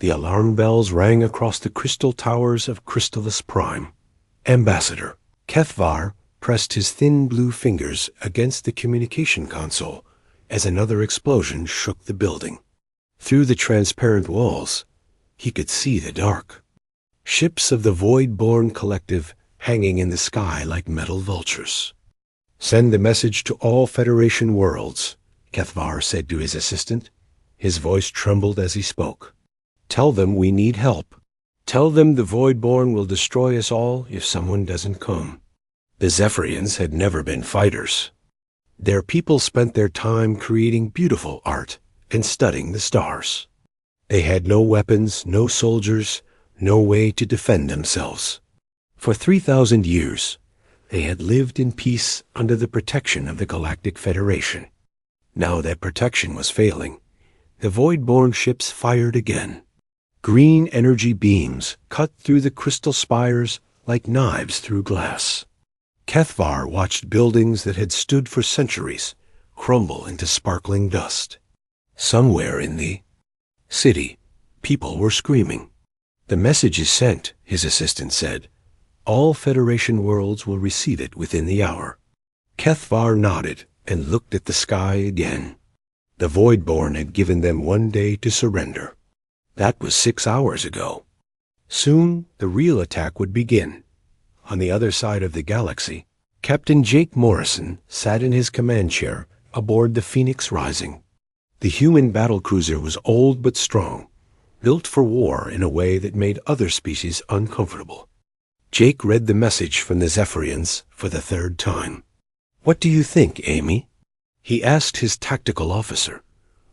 The alarm bells rang across the crystal towers of Crystalis Prime. Ambassador Kethvar pressed his thin blue fingers against the communication console as another explosion shook the building. Through the transparent walls, he could see the dark. Ships of the Void-born Collective hanging in the sky like metal vultures. "Send the message to all Federation worlds," Kethvar said to his assistant. His voice trembled as he spoke. "Tell them we need help. Tell them the Void-born will destroy us all if someone doesn't come." The Zephyrians had never been fighters. Their people spent their time creating beautiful art and studying the stars. They had no weapons, no soldiers, no way to defend themselves. For 3,000 years, they had lived in peace under the protection of the Galactic Federation. Now that protection was failing, the Void-born ships fired again. Green energy beams cut through the crystal spires like knives through glass. Kethvar watched buildings that had stood for centuries crumble into sparkling dust. Somewhere in the city, people were screaming. "The message is sent," his assistant said. "All Federation worlds will receive it within the hour." Kethvar nodded and looked at the sky again. The Void-born had given them 1 day to surrender. That was 6 hours ago. Soon the real attack would begin. On the other side of the galaxy, Captain Jake Morrison sat in his command chair aboard the Phoenix Rising. The human battlecruiser was old but strong, built for war in a way that made other species uncomfortable. Jake read the message from the Zephyrians for the 3rd time. "What do you think, Amy?" he asked his tactical officer.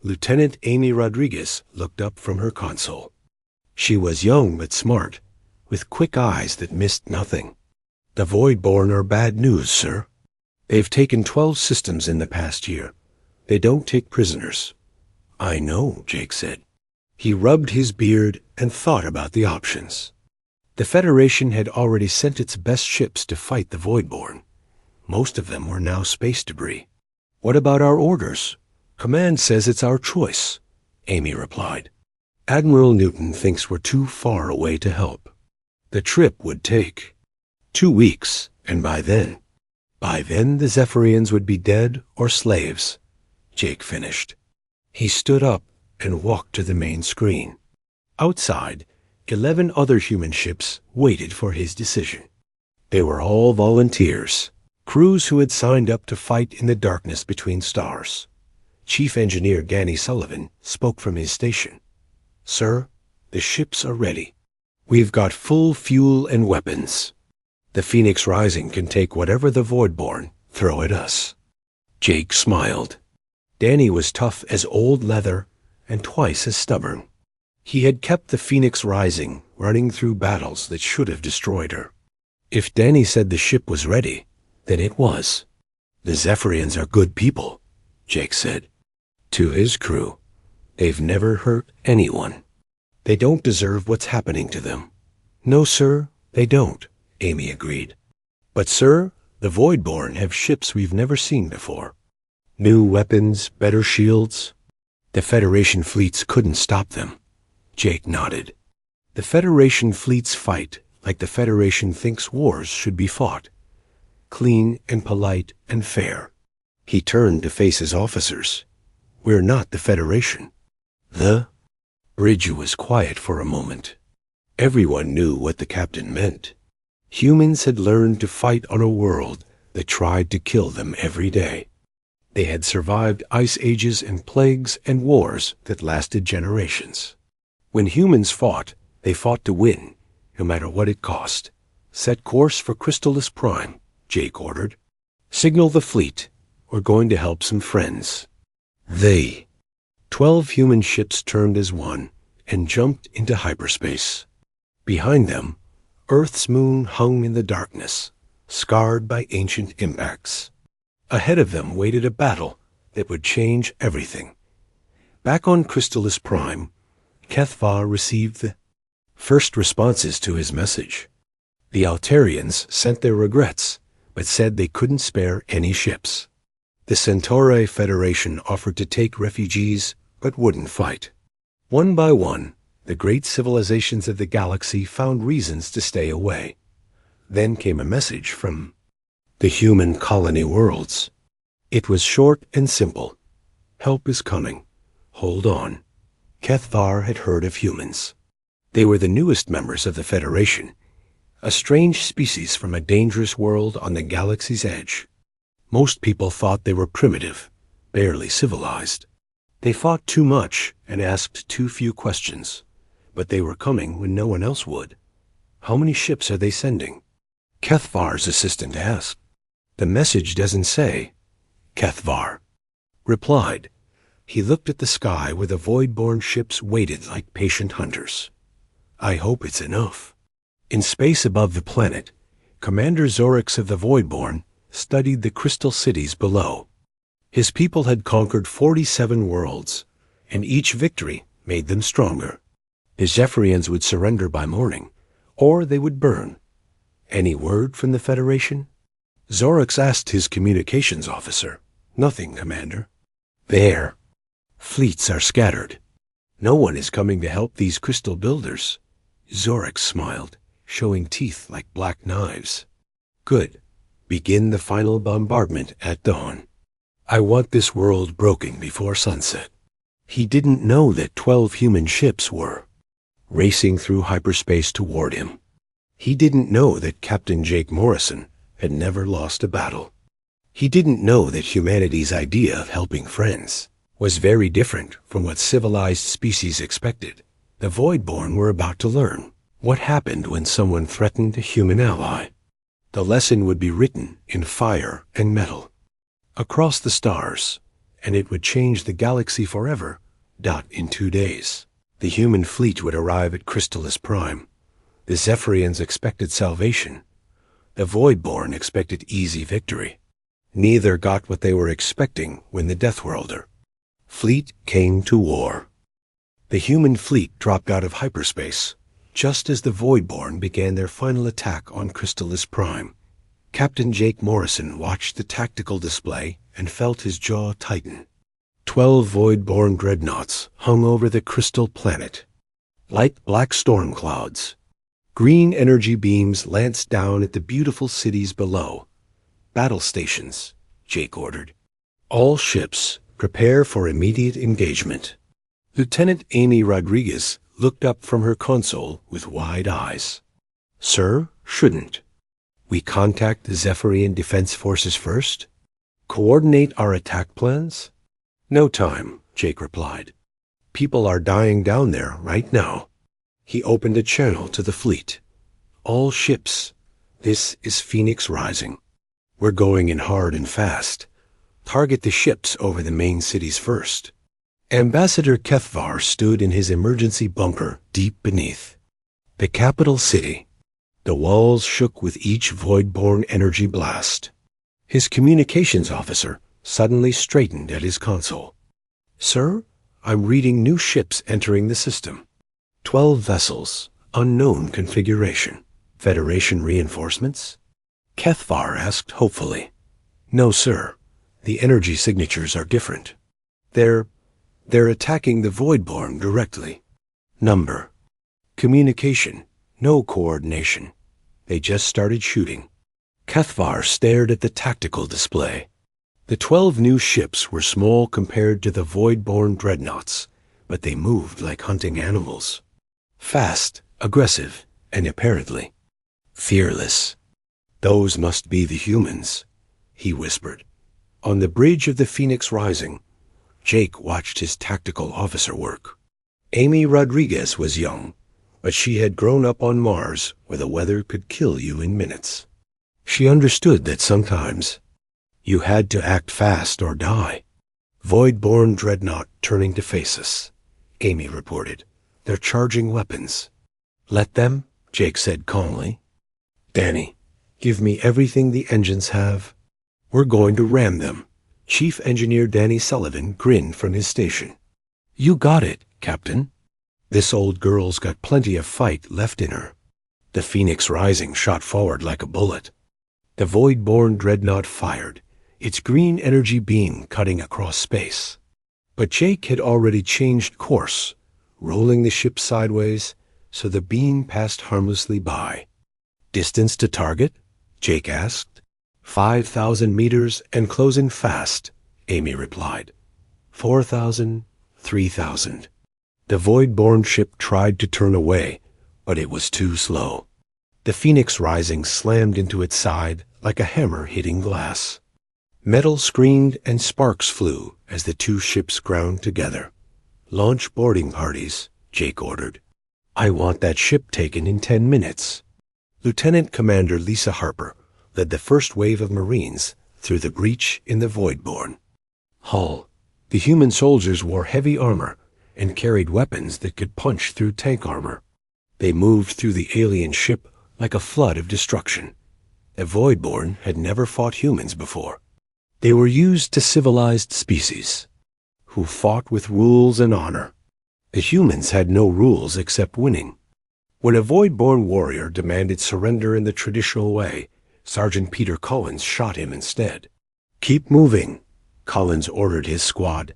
Lieutenant Amy Rodriguez looked up from her console. She was young but smart, with quick eyes that missed nothing. "The Void-born are bad news, sir. They've taken 12 systems in the past year. They don't take prisoners." "I know," Jake said. He rubbed his beard and thought about the options. The Federation had already sent its best ships to fight the Void-born. Most of them were now space debris. "What about our orders? Command says it's our choice," Amy replied. "Admiral Newton thinks we're too far away to help. The trip would take 2 weeks, and by then the Zephyrians would be dead or slaves," Jake finished. He stood up and walked to the main screen. Outside, 11 other human ships waited for his decision. They were all volunteers, crews who had signed up to fight in the darkness between stars. Chief Engineer Ganny Sullivan spoke from his station. "Sir, the ships are ready. We've got full fuel and weapons. The Phoenix Rising can take whatever the Void-born throw at us." Jake smiled. Danny was tough as old leather and twice as stubborn. He had kept the Phoenix Rising running through battles that should have destroyed her. If Danny said the ship was ready, then it was. "The Zephyrians are good people," Jake said. To his crew, "They've never hurt anyone. They don't deserve what's happening to them." "No, sir, they don't," Amy agreed. "But, sir, the Void-born have ships we've never seen before. New weapons, better shields. The Federation fleets couldn't stop them." Jake nodded. "The Federation fleets fight like the Federation thinks wars should be fought. Clean and polite and fair." He turned to face his officers. "We're not the Federation." The bridge was quiet for a moment. Everyone knew what the captain meant. Humans had learned to fight on a world that tried to kill them every day. They had survived ice ages and plagues and wars that lasted generations. When humans fought, they fought to win, no matter what it cost. "Set course for Crystalis Prime," Jake ordered. "Signal the fleet. We're going to help some friends." 12 human ships turned as one and jumped into hyperspace. Behind them, Earth's moon hung in the darkness, scarred by ancient impacts. Ahead of them waited a battle that would change everything. Back on Crystalis Prime, Kethvar received the first responses to his message. The Altarians sent their regrets, but said they couldn't spare any ships. The Centauri Federation offered to take refugees, but wouldn't fight. One by one, The great civilizations of the galaxy found reasons to stay away. Then came a message from the human colony worlds. It was short and simple. Help is coming. Hold on. Kethvar had heard of humans. They were the newest members of the Federation, a strange species from a dangerous world on the galaxy's edge. Most people thought they were primitive, barely civilized. They fought too much and asked too few questions, but they were coming when no one else would. How many ships are they sending? Kethvar's assistant asked. The message doesn't say. Kethvar replied. He looked at the sky where the void-born ships waited like patient hunters. I hope it's enough. In space above the planet, Commander Zorix of the Voidborn studied the crystal cities below. His people had conquered 47 worlds, and each victory made them stronger. The Zephyrians would surrender by morning, or they would burn. Any word from the Federation? Zorix asked his communications officer. Nothing, Commander. There. Fleets are scattered. No one is coming to help these crystal builders. Zorix smiled, showing teeth like black knives. Good. Begin the final bombardment at dawn. I want this world broken before sunset. He didn't know that 12 human ships were racing through hyperspace toward him. He didn't know that Captain Jake Morrison had never lost a battle. He didn't know that humanity's idea of helping friends was very different from what civilized species expected. The Voidborn were about to learn what happened when someone threatened a human ally. The lesson would be written in fire and metal, across the stars, and it would change the galaxy forever. In 2 days, the human fleet would arrive at Crystalis Prime. The Zephyrians expected salvation. The Voidborn expected easy victory. Neither got what they were expecting when the Deathworlder fleet came to war. The human fleet dropped out of hyperspace just as the Voidborn began their final attack on Crystalis Prime. Captain Jake Morrison watched the tactical display and felt his jaw tighten. 12 Voidborn dreadnoughts hung over the crystal planet, like black storm clouds. Green energy beams lanced down at the beautiful cities below. Battle stations, Jake ordered. All ships, prepare for immediate engagement. Lieutenant Amy Rodriguez looked up from her console with wide eyes. Sir, shouldn't we contact the Zephyrian Defense Forces first? Coordinate our attack plans? No time, Jake replied. People are dying down there right now. He opened a channel to the fleet. All ships, this is Phoenix Rising. We're going in hard and fast. Target the ships over the main cities first. Ambassador Kethvar stood in his emergency bunker deep beneath the capital city. The walls shook with each Voidborn energy blast. His communications officer suddenly straightened at his console. Sir, I'm reading new ships entering the system. 12 vessels, unknown configuration. Federation reinforcements? Kethvar asked hopefully. No, sir. The energy signatures are different. They're attacking the Voidborn directly. Number. Communication. No coordination. They just started shooting. Kethvar stared at the tactical display. The 12 new ships were small compared to the Voidborn dreadnoughts, but they moved like hunting animals. Fast, aggressive, and apparently fearless. Those must be the humans, he whispered. On the bridge of the Phoenix Rising, Jake watched his tactical officer work. Amy Rodriguez was young, but she had grown up on Mars where the weather could kill you in minutes. She understood that sometimes you had to act fast or die. Voidborn dreadnought turning to face us, Amy reported. They're charging weapons. Let them, Jake said calmly. Danny, give me everything the engines have. We're going to ram them. Chief Engineer Danny Sullivan grinned from his station. You got it, Captain. This old girl's got plenty of fight left in her. The Phoenix Rising shot forward like a bullet. The Voidborn dreadnought fired, its green energy beam cutting across space. But Jake had already changed course, rolling the ship sideways so the beam passed harmlessly by. "Distance to target?" Jake asked. 5,000 meters and closing fast," Amy replied. 4,000, 3,000. The void-born ship tried to turn away, but it was too slow. The Phoenix Rising slammed into its side like a hammer hitting glass. Metal screamed and sparks flew as the two ships ground together. "Launch boarding parties," Jake ordered. "I want that ship taken in 10 minutes." Lieutenant Commander Lisa Harper led the first wave of Marines through the breach in the Voidborn. Hull. The human soldiers wore heavy armor and carried weapons that could punch through tank armor. They moved through the alien ship like a flood of destruction. The Voidborn had never fought humans before. They were used to civilized species, who fought with rules and honor. The humans had no rules except winning. When a Voidborn warrior demanded surrender in the traditional way, Sergeant Peter Collins shot him instead. "Keep moving," Collins ordered his squad.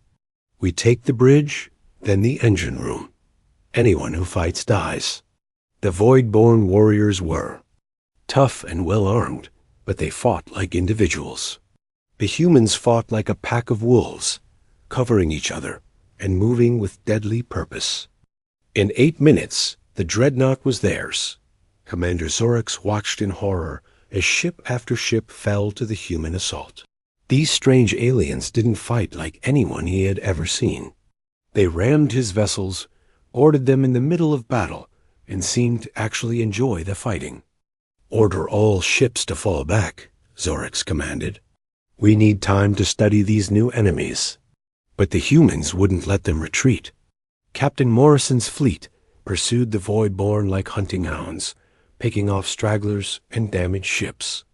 "We take the bridge, then the engine room. Anyone who fights dies." The Voidborn warriors were tough and well-armed, but they fought like individuals. The humans fought like a pack of wolves, covering each other and moving with deadly purpose. In 8 minutes, the dreadnought was theirs. Commander Zorix watched in horror as ship after ship fell to the human assault. These strange aliens didn't fight like anyone he had ever seen. They rammed his vessels, boarded them in the middle of battle, and seemed to actually enjoy the fighting. "Order all ships to fall back," Zorix commanded. "We need time to study these new enemies." But the humans wouldn't let them retreat. Captain Morrison's fleet pursued the Voidborn like hunting hounds, picking off stragglers and damaged ships.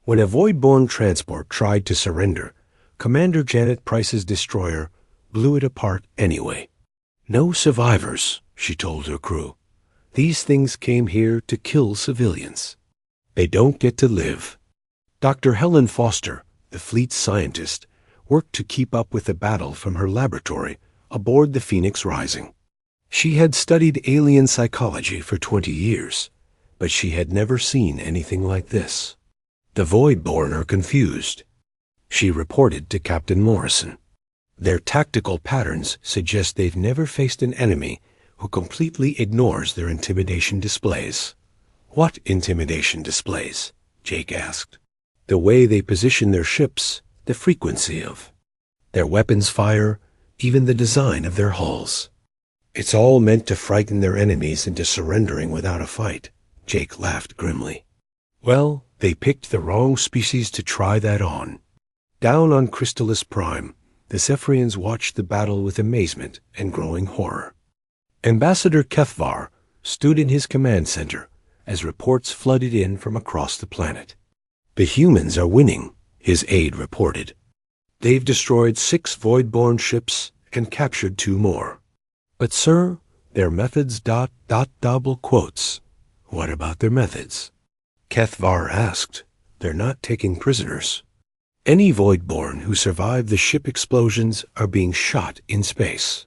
When a Voidborn transport tried to surrender, Commander Janet Price's destroyer blew it apart anyway. "No survivors," she told her crew. "These things came here to kill civilians. They don't get to live." Dr. Helen Foster, the fleet's scientist, worked to keep up with the battle from her laboratory aboard the Phoenix Rising. She had studied alien psychology for 20 years, but she had never seen anything like this. "The Voidborn are confused," she reported to Captain Morrison. "Their tactical patterns suggest they've never faced an enemy who completely ignores their intimidation displays." "What intimidation displays?" Jake asked. "The way they position their ships, the frequency of their weapons fire, even the design of their hulls. It's all meant to frighten their enemies into surrendering without a fight." Jake laughed grimly. "Well, they picked the wrong species to try that on." Down on Crystalis Prime, the Zephyrians watched the battle with amazement and growing horror. Ambassador Kethvar stood in his command center as reports flooded in from across the planet. "The humans are winning," his aide reported. "They've destroyed 6 Voidborn ships and captured 2 more. But, sir, their methods ... double quotes. What about their methods?" Kethvar asked. "They're not taking prisoners. Any Voidborn who survive the ship explosions are being shot in space.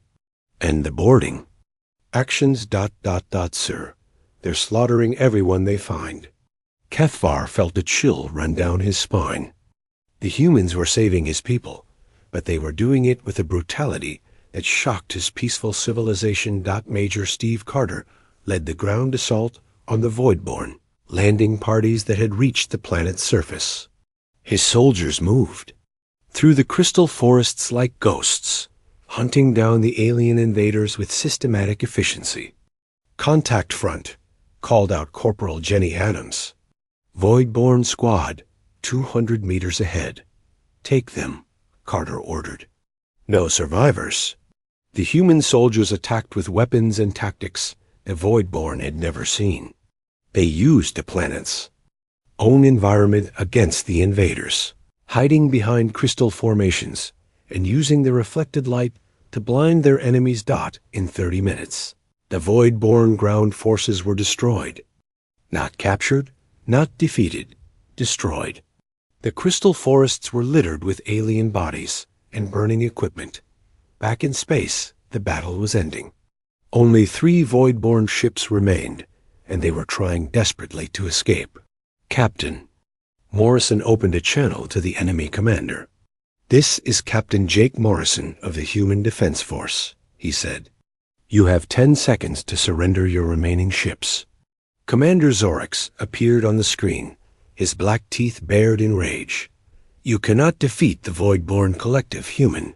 And the boarding. Actions ... sir. They're slaughtering everyone they find." Kethvar felt a chill run down his spine. The humans were saving his people, but they were doing it with a brutality that shocked his peaceful civilization. Major Steve Carter led the ground assault on the Voidborn, landing parties that had reached the planet's surface. His soldiers moved through the crystal forests like ghosts, hunting down the alien invaders with systematic efficiency. "Contact front," called out Corporal Jenny Adams. "Voidborn squad, 200 meters ahead. Take them," Carter ordered. "No survivors." The human soldiers attacked with weapons and tactics the Voidborn had never seen. They used the planet's own environment against the invaders, hiding behind crystal formations and using the reflected light to blind their enemies. In 30 minutes, the Voidborn ground forces were destroyed. Not captured, not defeated, destroyed. The crystal forests were littered with alien bodies and burning equipment. Back in space, the battle was ending. Only 3 void-born ships remained, and they were trying desperately to escape. Captain. Morrison opened a channel to the enemy commander. "This is Captain Jake Morrison of the Human Defense Force," he said. "You have 10 seconds to surrender your remaining ships." Commander Zorix appeared on the screen, his black teeth bared in rage. "You cannot defeat the Void-born Collective, human.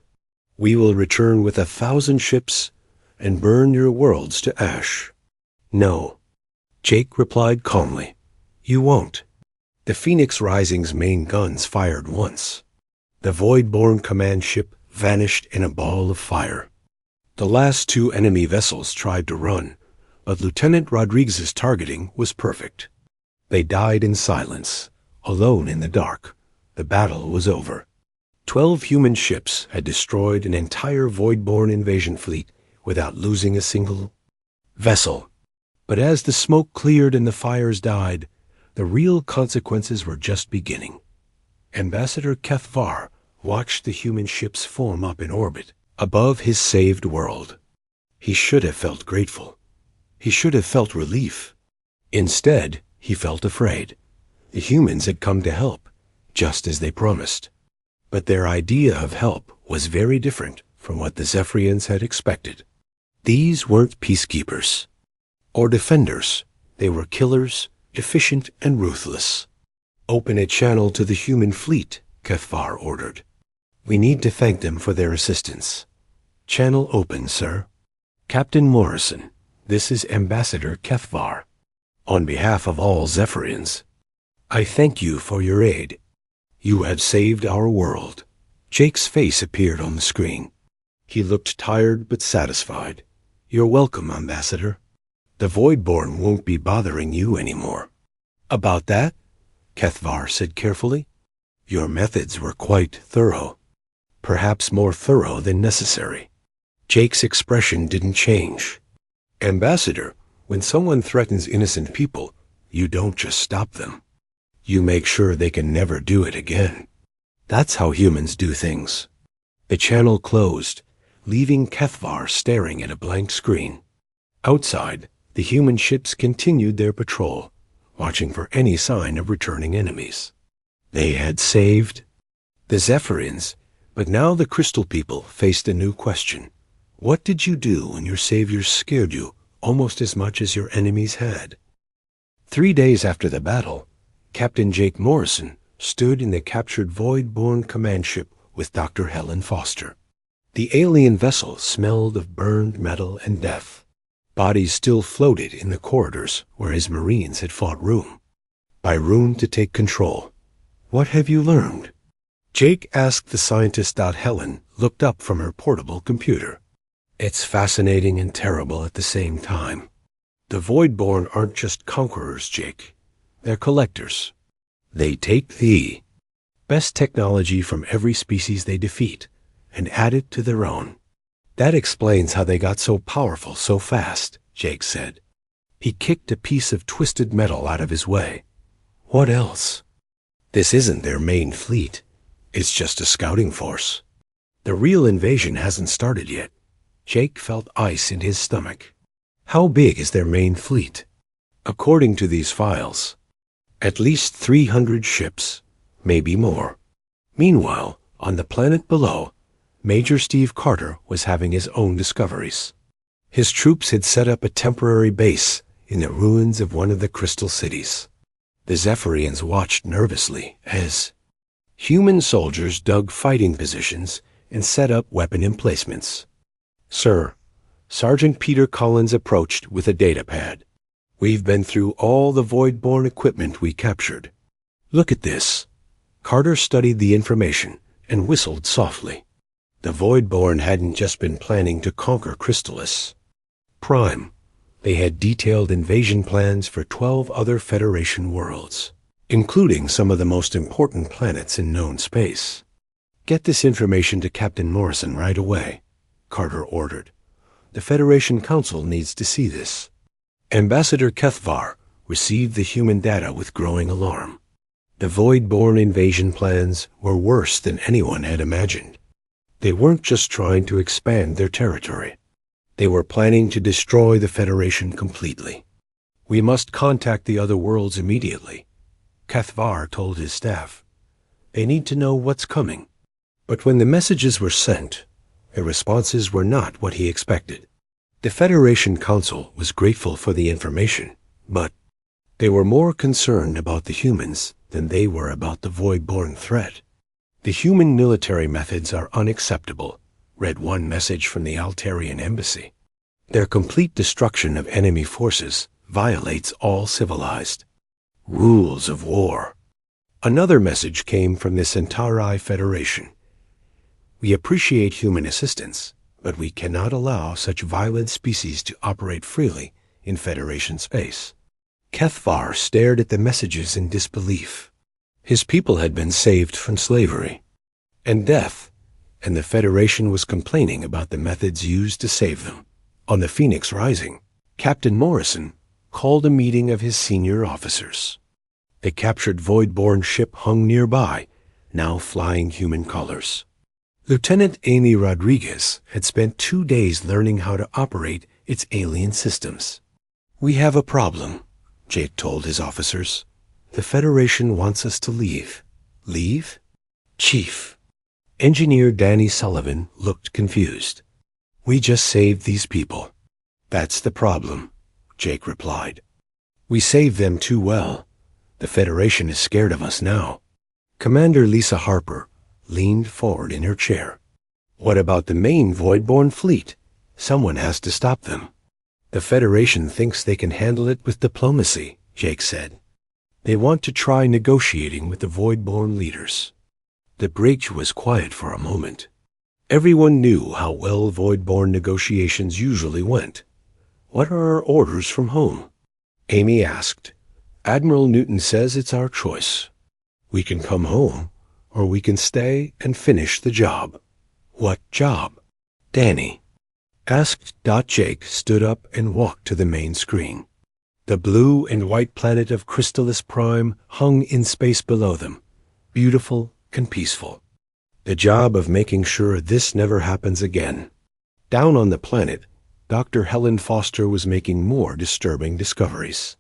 We will return with 1,000 ships and burn your worlds to ash." "No," Jake replied calmly. "You won't." The Phoenix Rising's main guns fired once. The Void-born command ship vanished in a ball of fire. The last 2 enemy vessels tried to run, but Lieutenant Rodriguez's targeting was perfect. They died in silence, alone in the dark. The battle was over. 12 human ships had destroyed an entire Void-born invasion fleet without losing a single vessel. But as the smoke cleared and the fires died, the real consequences were just beginning. Ambassador Kethvar watched the human ships form up in orbit above his saved world. He should have felt grateful. He should have felt relief. Instead, he felt afraid. The humans had come to help, just as they promised. But their idea of help was very different from what the Zephyrians had expected. These weren't peacekeepers or defenders. They were killers, efficient and ruthless. "Open a channel to the human fleet," Kethvar ordered. "We need to thank them for their assistance." "Channel open, sir." "Captain Morrison, this is Ambassador Kethvar. On behalf of all Zephyrians, I thank you for your aid. You have saved our world." Jake's face appeared on the screen. He looked tired but satisfied. "You're welcome, Ambassador. The Voidborn won't be bothering you anymore." "About that," Kethvar said carefully, "your methods were quite thorough. Perhaps more thorough than necessary." Jake's expression didn't change. "Ambassador, when someone threatens innocent people, you don't just stop them. You make sure they can never do it again. That's how humans do things." The channel closed, leaving Kethvar staring at a blank screen. Outside, the human ships continued their patrol, watching for any sign of returning enemies. They had saved the Zephyrians, but now the Crystal People faced a new question. What did you do when your saviors scared you almost as much as your enemies had? 3 days after the battle, Captain Jake Morrison stood in the captured Void-born command ship with Dr. Helen Foster. The alien vessel smelled of burned metal and death. Bodies still floated in the corridors where his Marines had fought room by room to take control. "What have you learned?" Jake asked the scientist. Helen looked up from her portable computer. "It's fascinating and terrible at the same time. The Voidborn aren't just conquerors, Jake. They're collectors. They take the best technology from every species they defeat and add it to their own. That explains how they got so powerful so fast," Jake said. He kicked a piece of twisted metal out of his way. "What else? This isn't their main fleet. It's just a scouting force. The real invasion hasn't started yet." Jake felt ice in his stomach. "How big is their main fleet?" "According to these files, at least 300 ships, maybe more." Meanwhile, on the planet below, Major Steve Carter was having his own discoveries. His troops had set up a temporary base in the ruins of one of the crystal cities. The Zephyrians watched nervously as human soldiers dug fighting positions and set up weapon emplacements. "Sir," Sergeant Peter Collins approached with a data pad. "We've been through all the Void-born equipment we captured. Look at this." Carter studied the information and whistled softly. The Void-born hadn't just been planning to conquer Crystallis Prime. They had detailed invasion plans for 12 other Federation worlds, including some of the most important planets in known space. "Get this information to Captain Morrison right away," Carter ordered. "The Federation Council needs to see this." Ambassador Kethvar received the human data with growing alarm. The Void-born invasion plans were worse than anyone had imagined. They weren't just trying to expand their territory. They were planning to destroy the Federation completely. "We must contact the other worlds immediately," Cathvar told his staff. "They need to know what's coming." But when the messages were sent, the responses were not what he expected. The Federation Council was grateful for the information, but they were more concerned about the humans than they were about the Voidborn threat. "The human military methods are unacceptable," read one message from the Altarian embassy. "Their complete destruction of enemy forces violates all civilized rules of war." Another message came from the Centauri Federation. "We appreciate human assistance, but we cannot allow such violent species to operate freely in Federation space." Cathvar stared at the messages in disbelief. His people had been saved from slavery and death, and the Federation was complaining about the methods used to save them. On the Phoenix Rising, Captain Morrison called a meeting of his senior officers. The captured Voidborn ship hung nearby, now flying human colors. Lieutenant Amy Rodriguez had spent 2 days learning how to operate its alien systems. "We have a problem," Jake told his officers. "The Federation wants us to leave." "Leave?" "Chief." Engineer Danny Sullivan looked confused. "We just saved these people." "That's the problem," Jake replied. "We saved them too well. The Federation is scared of us now." Commander Lisa Harper leaned forward in her chair. "What about the main Voidborn fleet? Someone has to stop them." "The Federation thinks they can handle it with diplomacy," Jake said. "They want to try negotiating with the Voidborn leaders." The bridge was quiet for a moment. Everyone knew how well Voidborn negotiations usually went. "What are our orders from home?" Amy asked. "Admiral Newton says it's our choice. We can come home, or we can stay and finish the job." "What job?" Danny asked. Jake stood up and walked to the main screen. The blue and white planet of Crystallis Prime hung in space below them, beautiful and peaceful. "The job of making sure this never happens again." Down on the planet, Dr. Helen Foster was making more disturbing discoveries.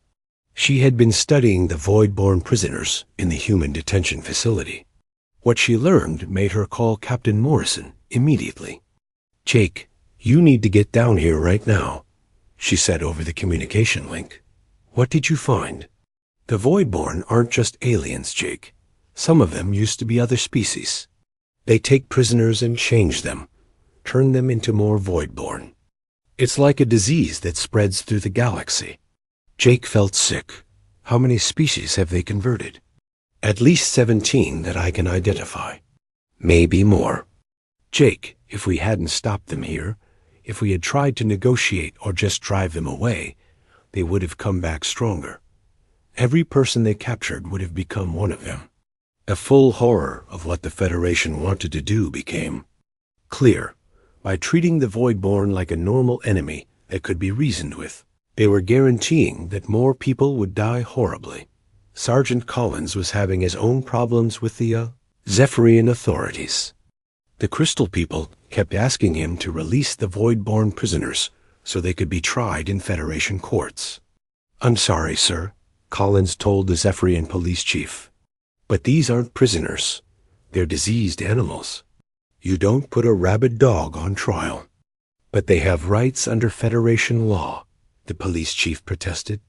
She had been studying the Voidborn prisoners in the human detention facility. What she learned made her call Captain Morrison immediately. "Jake, you need to get down here right now," she said over the communication link. "What did you find?" "The Voidborn aren't just aliens, Jake. Some of them used to be other species. They take prisoners and change them, turn them into more Voidborn. It's like a disease that spreads through the galaxy." Jake felt sick. "How many species have they converted?" "At least 17 that I can identify. Maybe more." "Jake, if we hadn't stopped them here, if we had tried to negotiate or just drive them away, they would have come back stronger. Every person they captured would have become one of them." A full horror of what the Federation wanted to do became clear. By treating the Voidborn like a normal enemy that could be reasoned with, they were guaranteeing that more people would die horribly. Sergeant Collins was having his own problems with the Zephyrian authorities. The Crystal people kept asking him to release the Voidborn prisoners so they could be tried in Federation courts. "I'm sorry, sir," Collins told the Zephyrian police chief. "But these aren't prisoners. They're diseased animals. You don't put a rabid dog on trial." "But they have rights under Federation law," the police chief protested.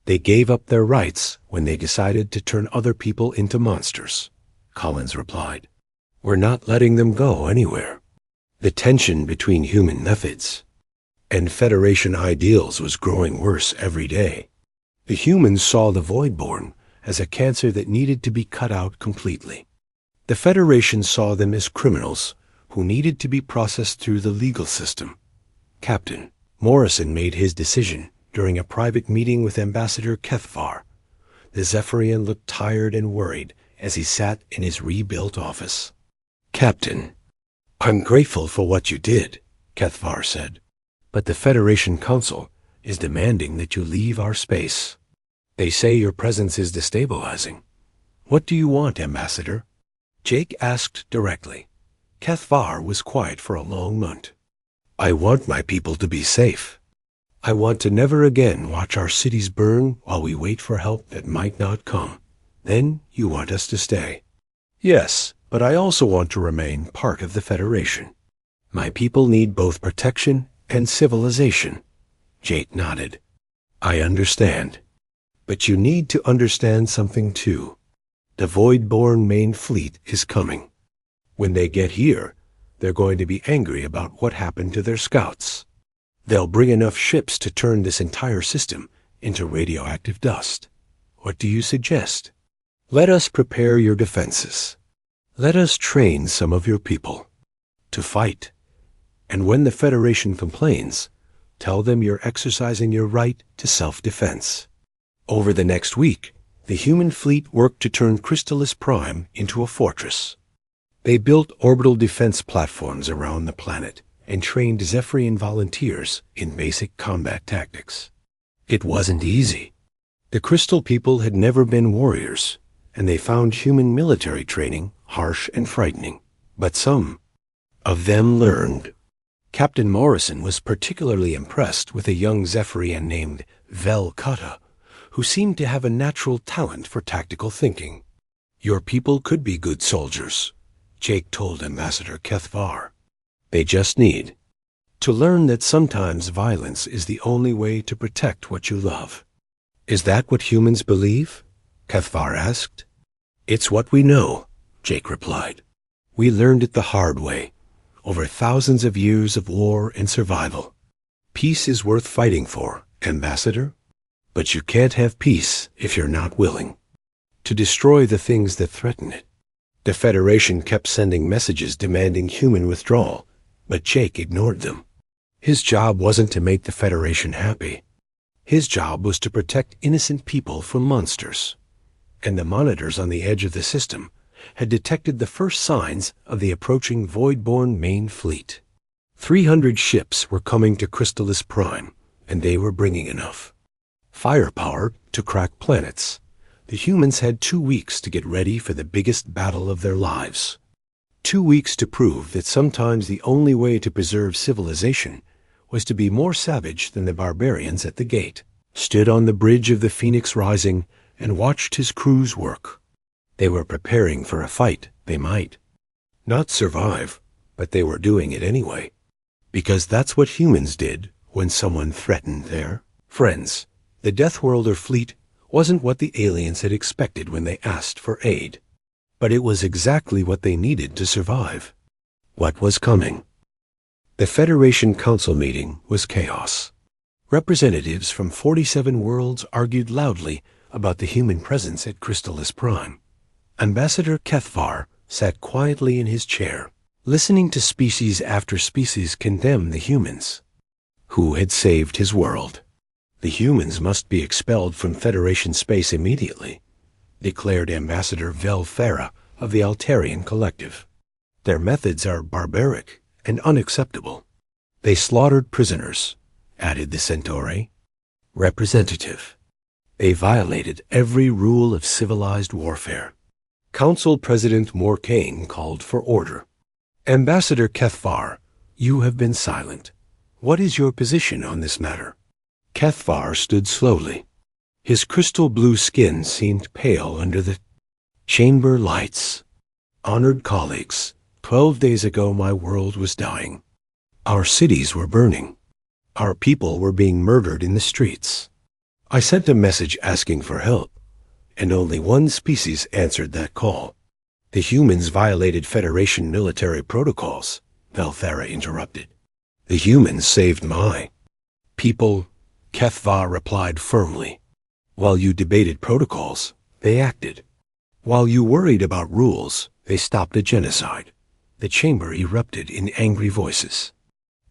"They gave up their rights when they decided to turn other people into monsters," Collins replied. "We're not letting them go anywhere." The tension between human methods and Federation ideals was growing worse every day. The humans saw the Voidborn as a cancer that needed to be cut out completely. The Federation saw them as criminals who needed to be processed through the legal system. Captain Morrison made his decision during a private meeting with Ambassador Cathvar. The Zephyrian looked tired and worried as he sat in his rebuilt office. "Captain, I'm grateful for what you did," Cathvar said. "But the Federation Council is demanding that you leave our space. They say your presence is destabilizing. What do you want, Ambassador?" Jake asked directly. Cathvar was quiet for a long moment. I want my people to be safe. I want to never again watch our cities burn while we wait for help that might not come. Then you want us to stay. Yes, but I also want to remain part of the Federation. My people need both protection and civilization. Jake nodded. I understand. But you need to understand something too. The Voidborn main fleet is coming. When they get here, they're going to be angry about what happened to their scouts. They'll bring enough ships to turn this entire system into radioactive dust. What do you suggest? Let us prepare your defenses. Let us train some of your people to fight. And when the Federation complains, tell them you're exercising your right to self-defense. Over the next week, the human fleet worked to turn Crystalis Prime into a fortress. They built orbital defense platforms around the planet and trained Zephyrian volunteers in basic combat tactics. It wasn't easy. The Crystal people had never been warriors, and they found human military training harsh and frightening. But some of them learned. Captain Morrison was particularly impressed with a young Zephyrian named Vel Kata, who seemed to have a natural talent for tactical thinking. Your people could be good soldiers, Jake told Ambassador Kethvar. They just need to learn that sometimes violence is the only way to protect what you love. Is that what humans believe? Kethvar asked. It's what we know, Jake replied. We learned it the hard way, over thousands of years of war and survival. Peace is worth fighting for, Ambassador. But you can't have peace if you're not willing to destroy the things that threaten it. The Federation kept sending messages demanding human withdrawal, but Jake ignored them. His job wasn't to make the Federation happy. His job was to protect innocent people from monsters. And the monitors on the edge of the system had detected the first signs of the approaching Voidborn main fleet. 300 ships were coming to Crystalis Prime, and they were bringing enough firepower to crack planets. The humans had 2 weeks to get ready for the biggest battle of their lives. 2 weeks to prove that sometimes the only way to preserve civilization was to be more savage than the barbarians at the gate. Stood on the bridge of the Phoenix Rising and watched his crews work. They were preparing for a fight they might not survive, but they were doing it anyway. Because that's what humans did when someone threatened their friends. The Deathworlder fleet wasn't what the aliens had expected when they asked for aid. But it was exactly what they needed to survive. What was coming? The Federation Council meeting was chaos. Representatives from 47 worlds argued loudly about the human presence at Crystalis Prime. Ambassador Kethvar sat quietly in his chair, listening to species after species condemn the humans. Who had saved his world? The humans must be expelled from Federation space immediately, declared Ambassador Vel Farah of the Altarian Collective. Their methods are barbaric and unacceptable. They slaughtered prisoners, added the Centauri. Representative. They violated every rule of civilized warfare. Council President Morkane called for order. Ambassador Kethvar, you have been silent. What is your position on this matter? Kethvar stood slowly. His crystal blue skin seemed pale under the chamber lights. Honored colleagues, 12 days ago my world was dying. Our cities were burning. Our people were being murdered in the streets. I sent a message asking for help, and only one species answered that call. The humans violated Federation military protocols, Valthara interrupted. The humans saved my people, Kethvar replied firmly. While you debated protocols, they acted. While you worried about rules, they stopped a genocide. The chamber erupted in angry voices.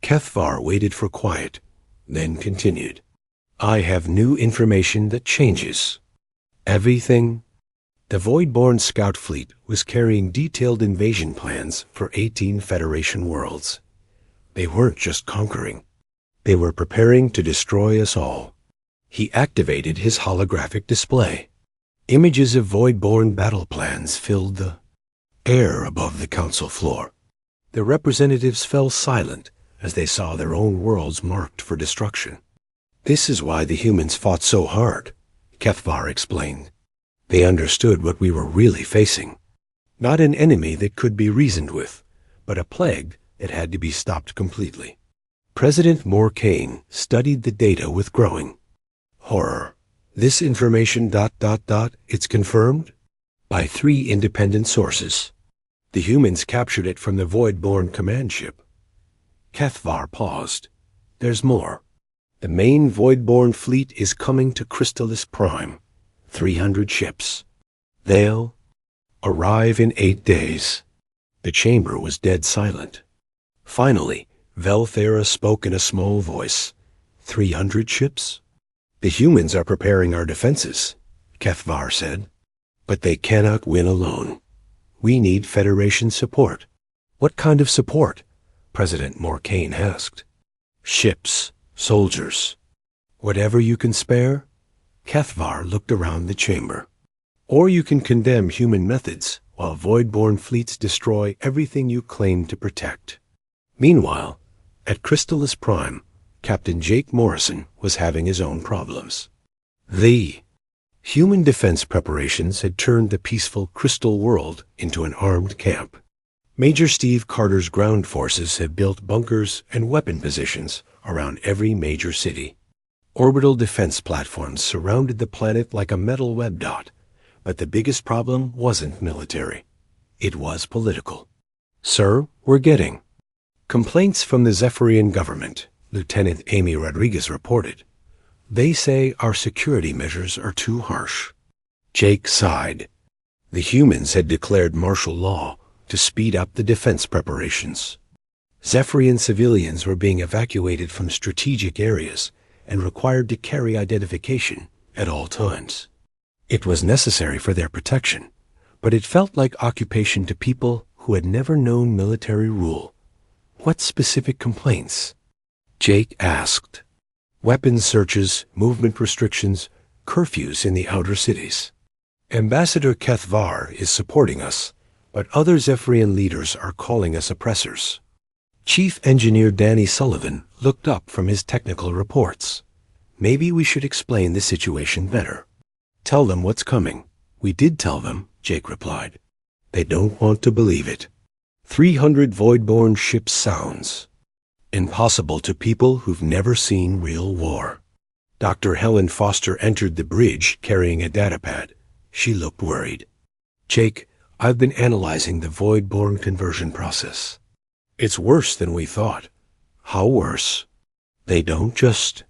Kethvar waited for quiet, then continued. I have new information that changes everything. The Voidborn scout fleet was carrying detailed invasion plans for 18 Federation worlds. They weren't just conquering. They were preparing to destroy us all. He activated his holographic display. Images of Voidborn battle plans filled the air above the council floor. The representatives fell silent as they saw their own worlds marked for destruction. This is why the humans fought so hard, Kethvar explained. They understood what we were really facing. Not an enemy that could be reasoned with, but a plague that had to be stopped completely. President Morcane studied the data with growing horror. This information ... it's confirmed by 3 independent sources. The humans captured it from the Voidborn command ship. Kethvar paused. There's more. The main Voidborn fleet is coming to Crystalis Prime. 300 ships. They'll arrive in 8 days. The chamber was dead silent. Finally, Velthera spoke in a small voice. 300 ships? The humans are preparing our defenses, Kethvar said. But they cannot win alone. We need Federation support. What kind of support? President Morcane asked. Ships, soldiers. Whatever you can spare? Kethvar looked around the chamber. Or you can condemn human methods while Voidborn fleets destroy everything you claim to protect. Meanwhile, at Crystalis Prime, Captain Jake Morrison was having his own problems. The human defense preparations had turned the peaceful crystal world into an armed camp. Major Steve Carter's ground forces had built bunkers and weapon positions around every major city. Orbital defense platforms surrounded the planet like a metal web dot, but the biggest problem wasn't military. It was political. Sir, we're getting complaints from the Zephyrian government, Lieutenant Amy Rodriguez reported. They say our security measures are too harsh. Jake sighed. The humans had declared martial law to speed up the defense preparations. Zephyrian civilians were being evacuated from strategic areas and required to carry identification at all times. It was necessary for their protection, but it felt like occupation to people who had never known military rule. What specific complaints? Jake asked. Weapons searches, movement restrictions, curfews in the outer cities. Ambassador Kethvar is supporting us, but other Zephyrian leaders are calling us oppressors. Chief Engineer Danny Sullivan looked up from his technical reports. Maybe we should explain the situation better. Tell them what's coming. We did tell them, Jake replied. They don't want to believe it. 300 Voidborn ships sounds impossible to people who've never seen real war. Dr. Helen Foster entered the bridge carrying a datapad. She looked worried. Jake, I've been analyzing the Voidborn conversion process. It's worse than we thought. How worse? They don't just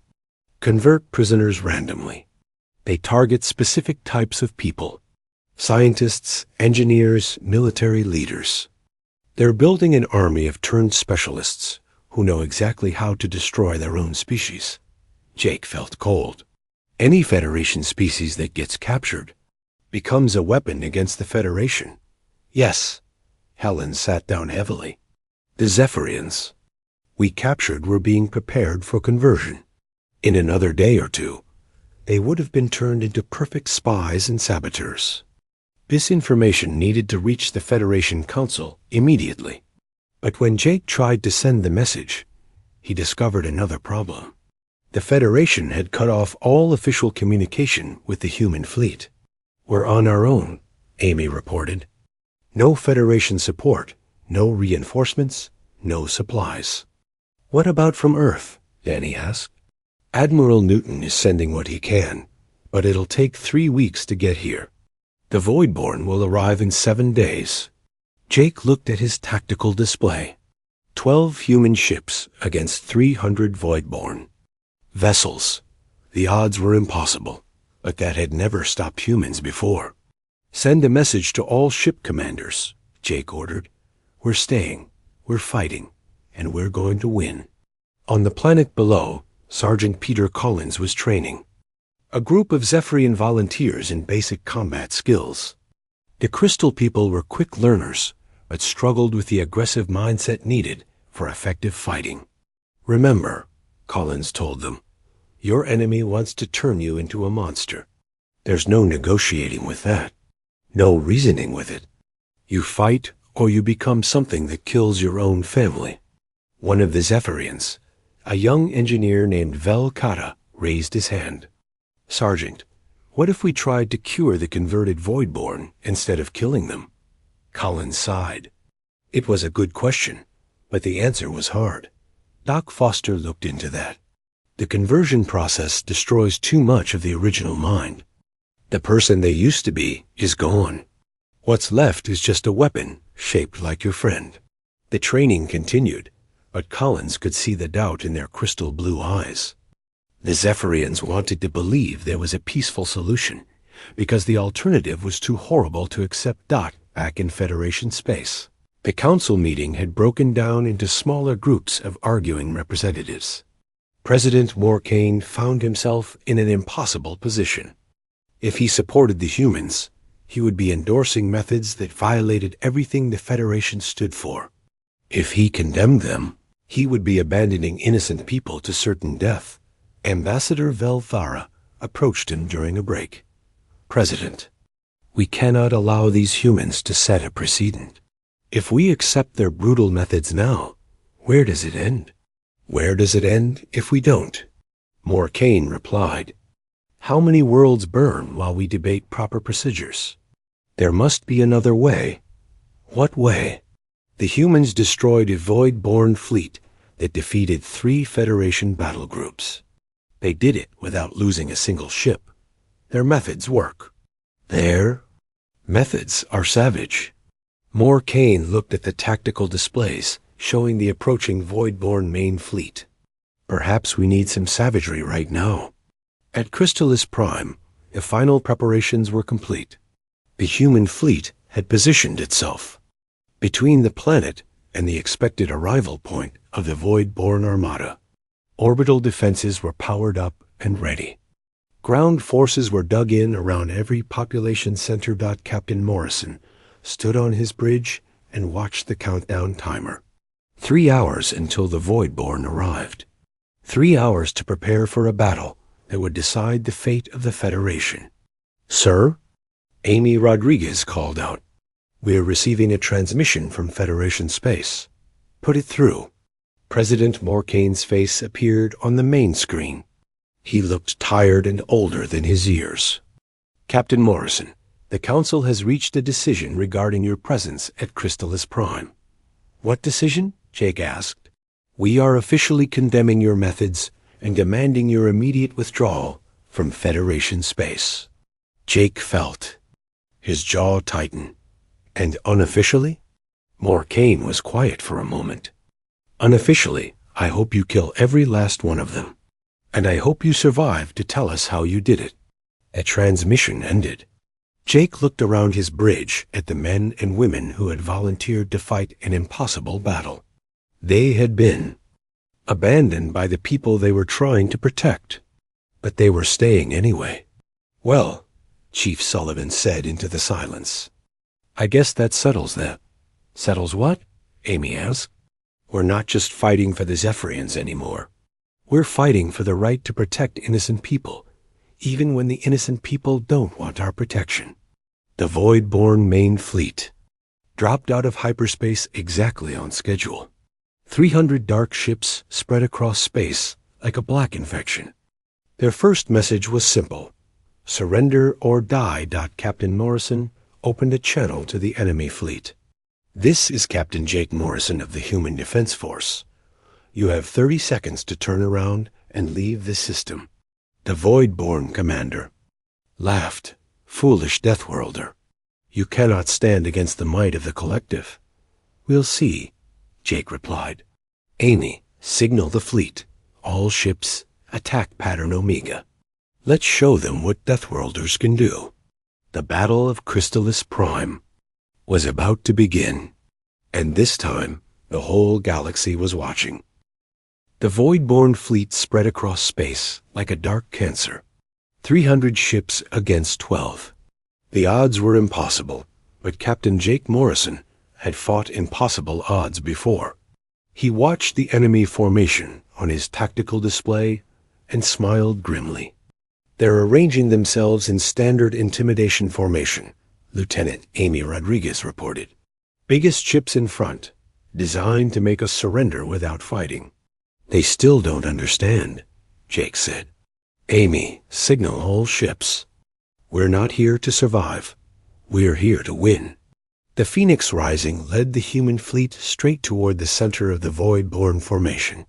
convert prisoners randomly. They target specific types of people. Scientists, engineers, military leaders. They're building an army of turned specialists who know exactly how to destroy their own species. Jake felt cold. Any Federation species that gets captured becomes a weapon against the Federation. Yes. Helen sat down heavily. The Zephyrians we captured were being prepared for conversion. In another day or two, they would have been turned into perfect spies and saboteurs. This information needed to reach the Federation Council immediately. But when Jake tried to send the message, he discovered another problem. The Federation had cut off all official communication with the human fleet. We're on our own, Amy reported. No Federation support, no reinforcements, no supplies. What about from Earth? Danny asked. Admiral Newton is sending what he can, but it'll take 3 weeks to get here. The Voidborn will arrive in 7 days. Jake looked at his tactical display. 12 human ships against 300 Voidborn. Vessels. The odds were impossible, but that had never stopped humans before. Send a message to all ship commanders, Jake ordered. We're staying, we're fighting, and we're going to win. On the planet below, Sergeant Peter Collins was training a group of Zephyrian volunteers in basic combat skills. The Crystal people were quick learners, but struggled with the aggressive mindset needed for effective fighting. Remember, Collins told them, your enemy wants to turn you into a monster. There's no negotiating with that, no reasoning with it. You fight or you become something that kills your own family. One of the Zephyrians, a young engineer named Vel Kata, raised his hand. Sergeant, what if we tried to cure the converted Voidborn instead of killing them? Collins sighed. It was a good question, but the answer was hard. Doc Foster looked into that. The conversion process destroys too much of the original mind. The person they used to be is gone. What's left is just a weapon shaped like your friend. The training continued, but Collins could see the doubt in their crystal blue eyes. The Zephyrians wanted to believe there was a peaceful solution, because the alternative was too horrible to accept Doc back in Federation space. The council meeting had broken down into smaller groups of arguing representatives. President Morcane found himself in an impossible position. If he supported the humans, he would be endorsing methods that violated everything the Federation stood for. If he condemned them, he would be abandoning innocent people to certain death. Ambassador Velthara approached him during a break. President, we cannot allow these humans to set a precedent. If we accept their brutal methods now, where does it end? Where does it end if we don't? Morcane replied, how many worlds burn while we debate proper procedures? There must be another way. What way? The humans destroyed a void-born fleet that defeated 3 Federation battle groups. They did it without losing a single ship. Their methods work. Their methods are savage. Morcane looked at the tactical displays showing the approaching void-born main fleet. Perhaps we need some savagery right now. At Crystalis Prime, the final preparations were complete. The human fleet had positioned itself between the planet and the expected arrival point of the void-born armada. Orbital defenses were powered up and ready. Ground forces were dug in around every population center. Captain Morrison stood on his bridge and watched the countdown timer. 3 hours until the Voidborn arrived. 3 hours to prepare for a battle that would decide the fate of the Federation. Sir? Amy Rodriguez called out. We're receiving a transmission from Federation space. Put it through. President Morcane's face appeared on the main screen. He looked tired and older than his years. Captain Morrison, the Council has reached a decision regarding your presence at Crystalis Prime. What decision? Jake asked. We are officially condemning your methods and demanding your immediate withdrawal from Federation space. Jake felt his jaw tighten. And unofficially? Morcane was quiet for a moment. Unofficially, I hope you kill every last one of them. And I hope you survive to tell us how you did it. A transmission ended. Jake looked around his bridge at the men and women who had volunteered to fight an impossible battle. They had been abandoned by the people they were trying to protect. But they were staying anyway. Well, Chief Sullivan said into the silence. I guess that settles that. Settles what? Amy asked. We're not just fighting for the Zephyrians anymore. We're fighting for the right to protect innocent people, even when the innocent people don't want our protection. The Void-born main fleet dropped out of hyperspace exactly on schedule. 300 dark ships spread across space like a black infection. Their first message was simple. Surrender or die. Captain Morrison opened a channel to the enemy fleet. This is Captain Jake Morrison of the Human Defense Force. You have 30 seconds to turn around and leave the system. The Void-born commander laughed. Foolish Deathworlder. You cannot stand against the might of the collective. We'll see, Jake replied. Amy, signal the fleet. All ships, attack pattern Omega. Let's show them what Deathworlders can do. The Battle of Crystalis Prime was about to begin, and this time the whole galaxy was watching. The Void-born fleet spread across space like a dark cancer. 300 ships against 12. The odds were impossible, but Captain Jake Morrison had fought impossible odds before. He watched the enemy formation on his tactical display and smiled grimly. They're arranging themselves in standard intimidation formation, Lieutenant Amy Rodriguez reported. Biggest ships in front, designed to make us surrender without fighting. They still don't understand, Jake said. Amy, signal all ships. We're not here to survive. We're here to win. The Phoenix Rising led the human fleet straight toward the center of the Voidborn formation.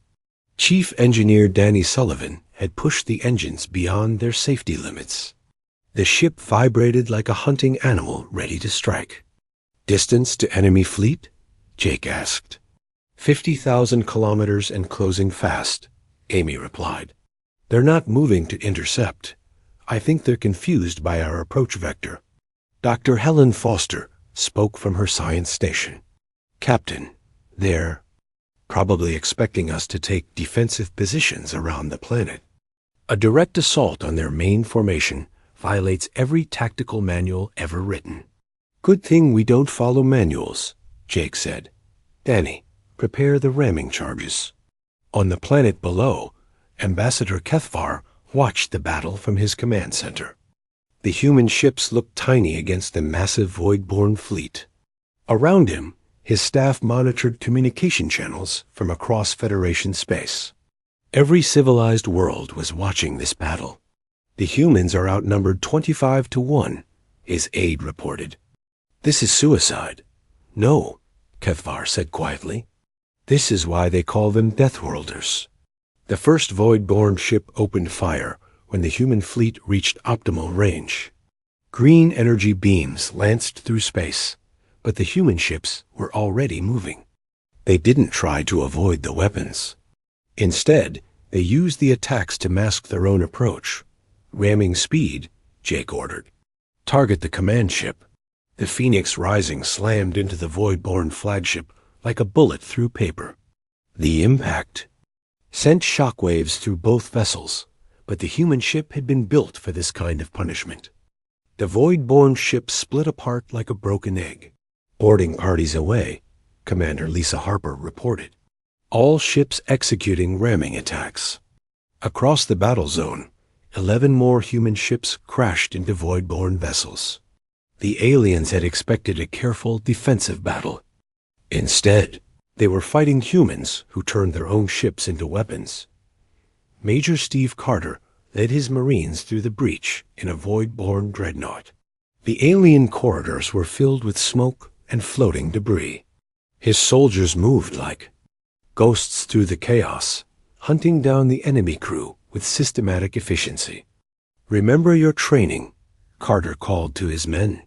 Chief Engineer Danny Sullivan had pushed the engines beyond their safety limits. The ship vibrated like a hunting animal ready to strike. Distance to enemy fleet? Jake asked. 50,000 kilometers and closing fast, Amy replied. They're not moving to intercept. I think they're confused by our approach vector. Dr. Helen Foster spoke from her science station. Captain, they're probably expecting us to take defensive positions around the planet. A direct assault on their main formation violates every tactical manual ever written. Good thing we don't follow manuals, Jake said. Danny, prepare the ramming charges. On the planet below, Ambassador Kethvar watched the battle from his command center. The human ships looked tiny against the massive Voidborn fleet. Around him, his staff monitored communication channels from across Federation space. Every civilized world was watching this battle. The humans are outnumbered 25-1, his aide reported. This is suicide. No, Kethvar said quietly. This is why they call them Deathworlders. The first Voidborn ship opened fire when the human fleet reached optimal range. Green energy beams lanced through space, but the human ships were already moving. They didn't try to avoid the weapons. Instead, they used the attacks to mask their own approach. Ramming speed, Jake ordered. Target the command ship. The Phoenix Rising slammed into the Voidborn flagship like a bullet through paper. The impact sent shockwaves through both vessels, but the human ship had been built for this kind of punishment. The Voidborn ship split apart like a broken egg. Boarding parties away, Commander Lisa Harper reported. All ships executing ramming attacks. Across the battle zone, 11 more human ships crashed into Voidborn vessels. The aliens had expected a careful defensive battle. Instead, they were fighting humans who turned their own ships into weapons. Major Steve Carter led his Marines through the breach in a Voidborn dreadnought. The alien corridors were filled with smoke and floating debris. His soldiers moved like ghosts through the chaos, hunting down the enemy crew with systematic efficiency. Remember your training, Carter called to his men.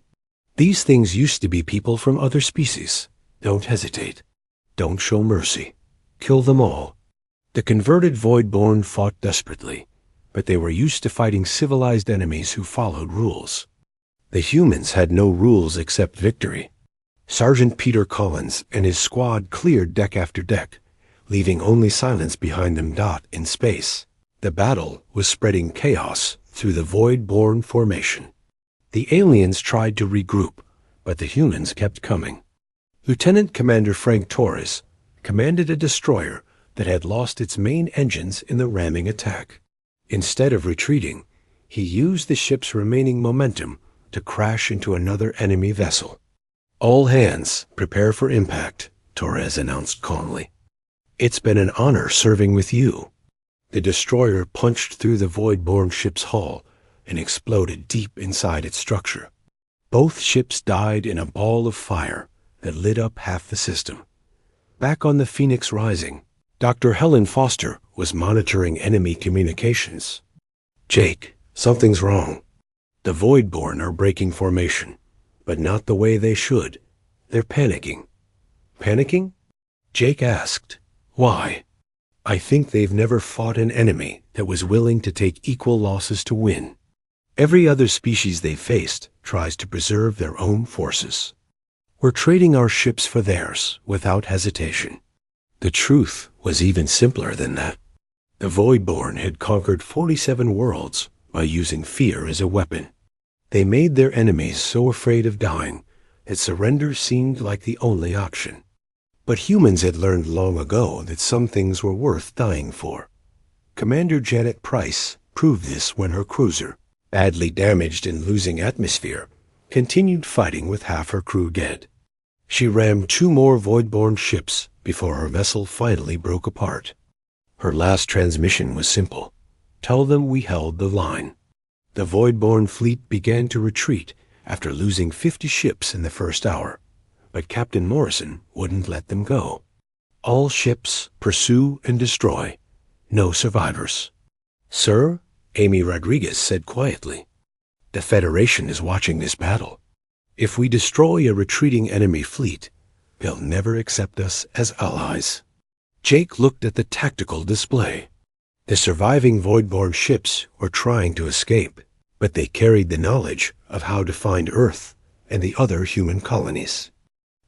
These things used to be people from other species. Don't hesitate. Don't show mercy. Kill them all. The converted Voidborn fought desperately, but they were used to fighting civilized enemies who followed rules. The humans had no rules except victory. Sergeant Peter Collins and his squad cleared deck after deck, leaving only silence behind them. In space, the battle was spreading chaos through the Voidborn formation. The aliens tried to regroup, but the humans kept coming. Lieutenant Commander Frank Torres commanded a destroyer that had lost its main engines in the ramming attack. Instead of retreating, he used the ship's remaining momentum to crash into another enemy vessel. All hands, prepare for impact, Torres announced calmly. It's been an honor serving with you. The destroyer punched through the Voidborn ship's hull and exploded deep inside its structure. Both ships died in a ball of fire that lit up half the system. Back on the Phoenix Rising, Dr. Helen Foster was monitoring enemy communications. Jake, something's wrong. The Voidborn are breaking formation, but not the way they should. They're panicking. Panicking? Jake asked. Why? I think they've never fought an enemy that was willing to take equal losses to win. Every other species they faced tries to preserve their own forces. We're trading our ships for theirs without hesitation. The truth was even simpler than that. The Voidborn had conquered 47 worlds by using fear as a weapon. They made their enemies so afraid of dying that surrender seemed like the only option. But humans had learned long ago that some things were worth dying for. Commander Janet Price proved this when her cruiser, badly damaged and losing atmosphere, continued fighting with half her crew dead. She rammed 2 more void-born ships before her vessel finally broke apart. Her last transmission was simple. Tell them we held the line. The void-born fleet began to retreat after losing 50 ships in the first hour, but Captain Morrison wouldn't let them go. All ships pursue and destroy. No survivors. Sir, Amy Rodriguez said quietly, the Federation is watching this battle. If we destroy a retreating enemy fleet, they'll never accept us as allies. Jake looked at the tactical display. The surviving void-born ships were trying to escape, but they carried the knowledge of how to find Earth and the other human colonies.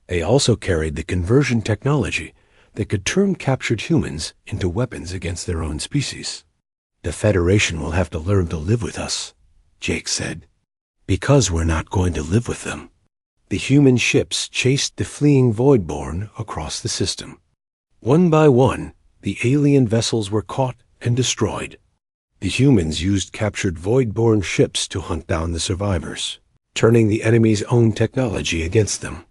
They also carried the conversion technology that could turn captured humans into weapons against their own species. The Federation will have to learn to live with us, Jake said, because we're not going to live with them. The human ships chased the fleeing void-born across the system. One by one, the alien vessels were caught and destroyed. The humans used captured void-born ships to hunt down the survivors, turning the enemy's own technology against them.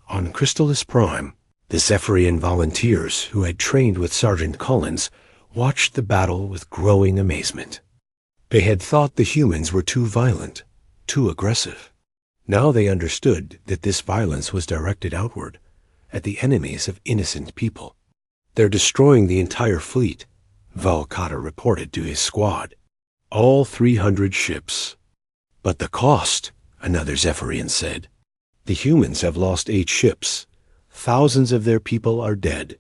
On Crystalis Prime, the Zephyrian volunteers who had trained with Sergeant Collins watched the battle with growing amazement. They had thought the humans were too violent, too aggressive. Now they understood that this violence was directed outward, at the enemies of innocent people. They're destroying the entire fleet, Val Cotter reported to his squad. All 300 ships. But the cost, another Zephyrian said. The humans have lost 8 ships. Thousands of their people are dead.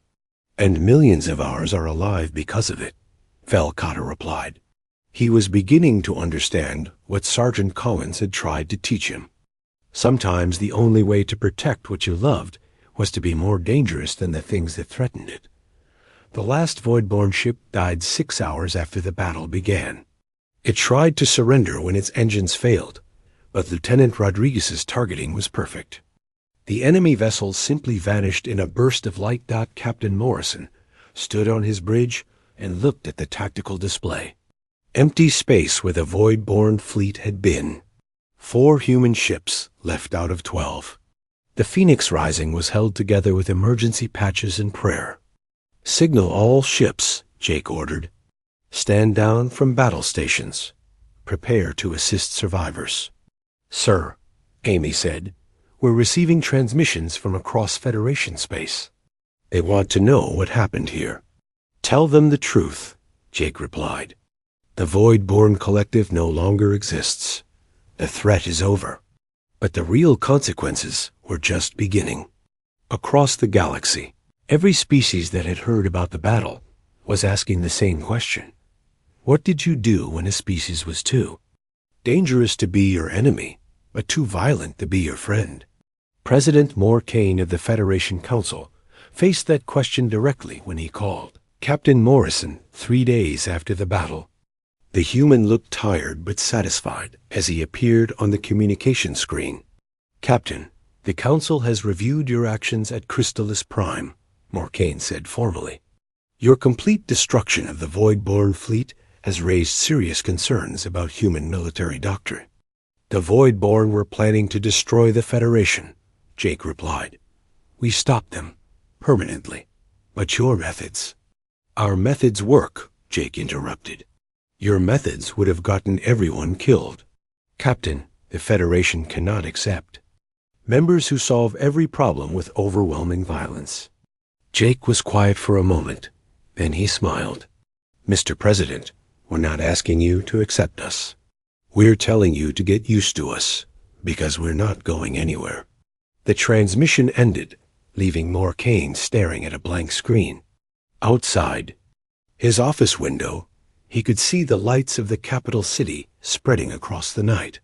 And millions of ours are alive because of it, Val Cotter replied. He was beginning to understand what Sergeant Collins had tried to teach him. Sometimes the only way to protect what you loved was to be more dangerous than the things that threatened it. The last void-born ship died 6 hours after the battle began. It tried to surrender when its engines failed, but Lieutenant Rodriguez's targeting was perfect. The enemy vessel simply vanished in a burst of light. Captain Morrison stood on his bridge and looked at the tactical display. Empty space where the void-born fleet had been. 4 human ships left out of 12. The Phoenix Rising was held together with emergency patches and prayer. Signal all ships, Jake ordered. Stand down from battle stations. Prepare to assist survivors. Sir, Amy said, we're receiving transmissions from across Federation space. They want to know what happened here. Tell them the truth, Jake replied. The Void-born Collective no longer exists. The threat is over. But the real consequences were just beginning. Across the galaxy, every species that had heard about the battle was asking the same question. What did you do when a species was too dangerous to be your enemy, but too violent to be your friend? President Morcane of the Federation Council faced that question directly when he called Captain Morrison 3 days after the battle. The human looked tired but satisfied as he appeared on the communication screen. Captain, the Council has reviewed your actions at Crystalis Prime, Morcane said formally. Your complete destruction of the Void-born fleet has raised serious concerns about human military doctrine. The Void-born were planning to destroy the Federation, Jake replied. We stopped them, permanently. But your methods... Our methods work, Jake interrupted. Your methods would have gotten everyone killed. Captain, the Federation cannot accept members who solve every problem with overwhelming violence. Jake was quiet for a moment. Then he smiled. Mr. President, we're not asking you to accept us. We're telling you to get used to us, because we're not going anywhere. The transmission ended, leaving Morcane staring at a blank screen. Outside, his office window, he could see the lights of the capital city spreading across the night.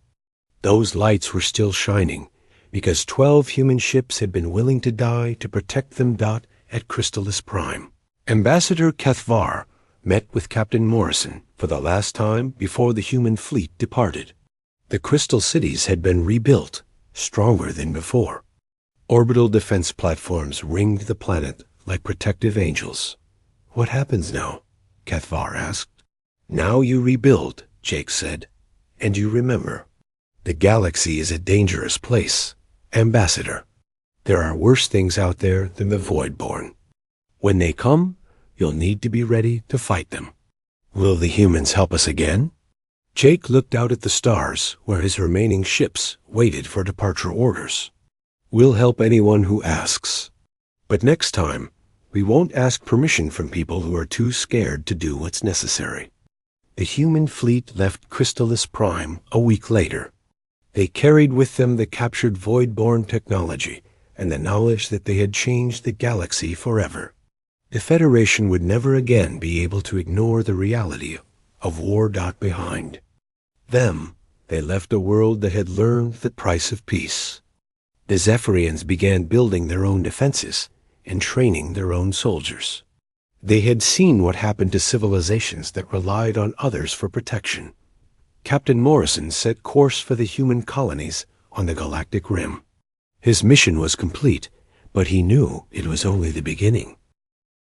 Those lights were still shining, because 12 human ships had been willing to die to protect them. At Crystalis Prime, Ambassador Cathvar met with Captain Morrison for the last time before the human fleet departed. The crystal cities had been rebuilt, stronger than before. Orbital defense platforms ringed the planet like protective angels. What happens now? Cathvar asked. Now you rebuild, Jake said, and you remember. The galaxy is a dangerous place, Ambassador. There are worse things out there than the Voidborn. When they come, you'll need to be ready to fight them. Will the humans help us again? Jake looked out at the stars where his remaining ships waited for departure orders. We'll help anyone who asks. But next time, we won't ask permission from people who are too scared to do what's necessary. The human fleet left Crystallis Prime a week later. They carried with them the captured Voidborn technology and the knowledge that they had changed the galaxy forever. The Federation would never again be able to ignore the reality of war behind. Them, they left a world that had learned the price of peace. The Zephyrians began building their own defenses and training their own soldiers. They had seen what happened to civilizations that relied on others for protection. Captain Morrison set course for the human colonies on the Galactic Rim. His mission was complete, but he knew it was only the beginning.